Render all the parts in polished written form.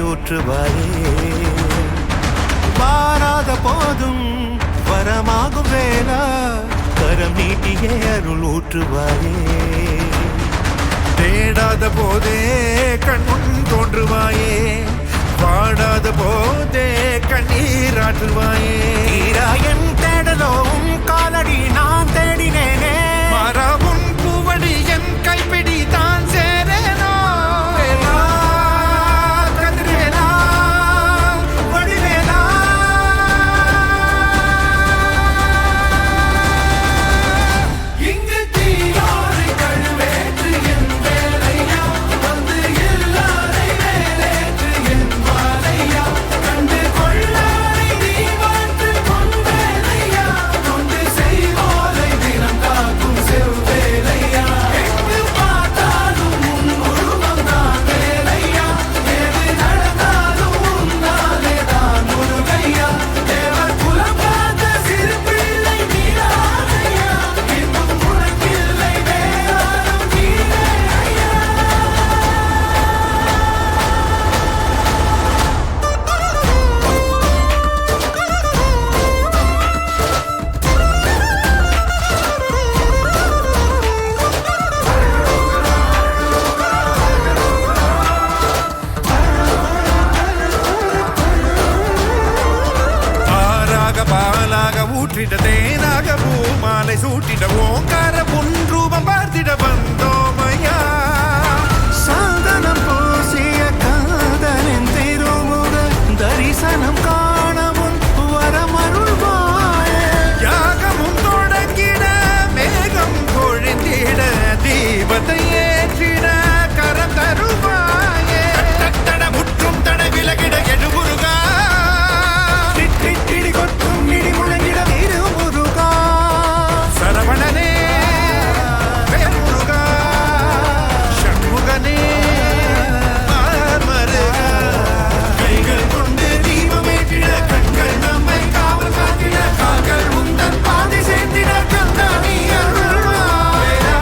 ஊற்றுவாயே மாறாத போதும் வரமாகும் வேளா கரம் நீட்டியே அருள் ஊற்றுவாயே தேடாத போதே கண்முன் தோன்றுவாயே பாடாத போதே கண்ணீராற்றுவாயே என் தேடலோவும் காலடி நான் தேடினேனே மாறாவும் பூவடி என் கைப்பிடி தான் சேரேனோ கதிரேலா வடிவேலா இங்கு தீயோரை கழுவேற்று என் வேலையா வந்து எல்லாரை வேலேற்று என் வாழையா கண்டு கொள்ளாரை நீ வாழ்த்து கொண்டேலையா கொண்டு செய்வோரை தினம் காக்கும் செவ்வேலையா எங்கு பார்த்தாலும் உன் உருவம் தான் வேலையா எது நடந்தாலும் உன்னாலே தான் முருகையா தேவர் குலம் பார்த்த சிறு பிள்ளை நீரானையா இன்னும் உனக்கில்லை வேறாரும் நீரே ஐயா ஆறாக பாலாக ஊற்றிட தேனாக பூமாலை சூட்டிட ஓங்கார பொன் ரூபம் பார்த்திட வந்தோமையா சாதனம் பூசிய காதலின் திருமுக தரிசனம் காணவும் வரமருள்வாயே யாகமும் தொடங்கிட மேகம் பொழிந்திட தீபத்தை ஏற்றிட கரம் தருவாயே தட முற்றும் தட விலகிட எழுமுருகா இடி கொட்டும் இடி முழங்கிட திருமுருகா சரவணனே வேல்முருகா சண்முகனே ஆர்மருகா கைகள் கொண்டு தீபமேற்றிட கண்கள் நம்மை காவல் காத்திட கால்கள் உந்தன் பாதை சேர்த்திட கந்தானி அருள்வாயா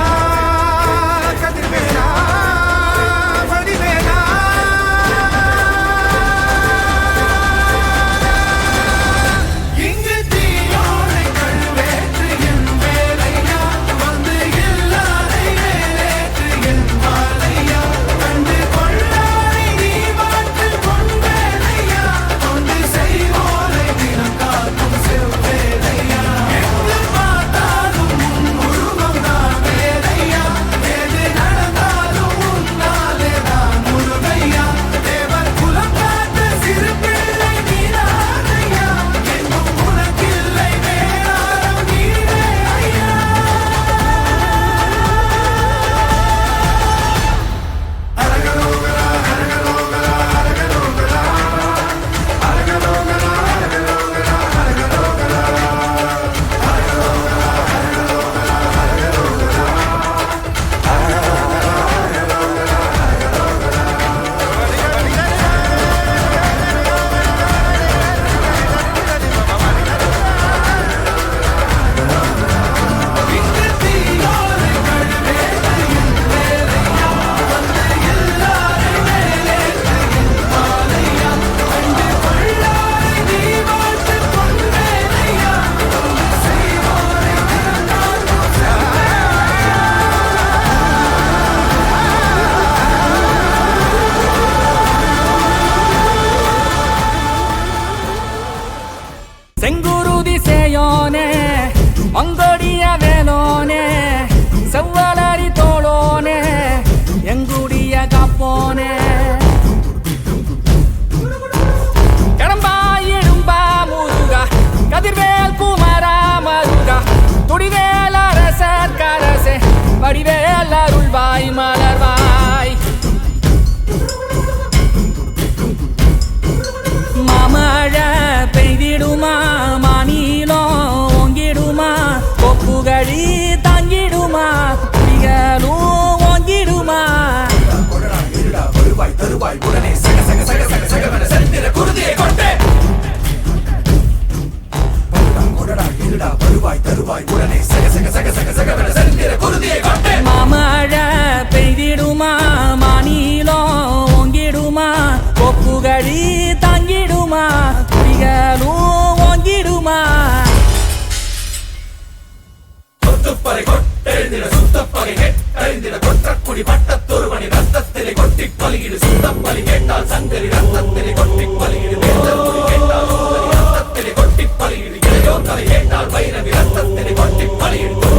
கதிர்வேலா வடிவேலா இங்கு தீயோரை கழுவேற்று என் வேலையா வந்து எல்லாரை வேலேற்று என் வாழையா கண்டு கொள்ளாரை நீ வாழ்த்து கொண்டேலையா கொண்டு செய்வோரை தினம் காக்கும் செவ்வேலையா எங்கு பார்த்தாலும் உன் உருவம் தான் வேலையா எது நடந்தாலும் உன்னாலே தான் முருகையா தேவர் குலம் பார்த்த சிறு பிள்ளை நீரானையா இன்னும் உனக்கில்லை வேறாரும் நீரே ஐயா இங்கு தீயோரை கழுவேற்று என் வேலையா வந்து எல்லாரை வேலேற்று என் வாழையா கண்டு கொள்ளாரை நீ வாழ்த்து கொண்டேலையா கொண்டு செய்வோரை தினம் காக்கும் செங்குருதி சேயோனே மங்கொடிய வேலோனே செவ்வலரி தோளோனே எங்குடிய காப்போனே கடம்பா இடும்பா முருகா கதிர்வேல் குமரா மருகா துடிவேல் அரசர் கரசே வடிவேல் அருள்வாய் மலர்வாய் மாமழை பெய்திடுமா மாநிலம் ஓங்கிடுமா கொப்புகழி தாங்கிடுமா குடிகளும் ஓங்கிடுமா வருவாய் தருவாய் உடனே சக சக சக சக சகவன செந்திர குருதியை கொண்டே கொடடா இருடா வருவாய் தருவாய் உடனே சக சக சக சக சகவன செந்திர குருதியை கொண்டே மாமழை பெய்தி தலை கேட்டால் வைரவி ரத்தத்தினை கொட்டி பலியிடும்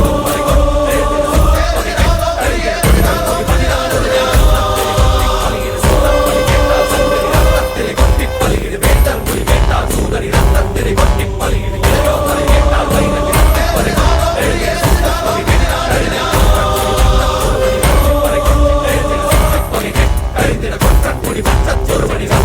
கொடி பச்ச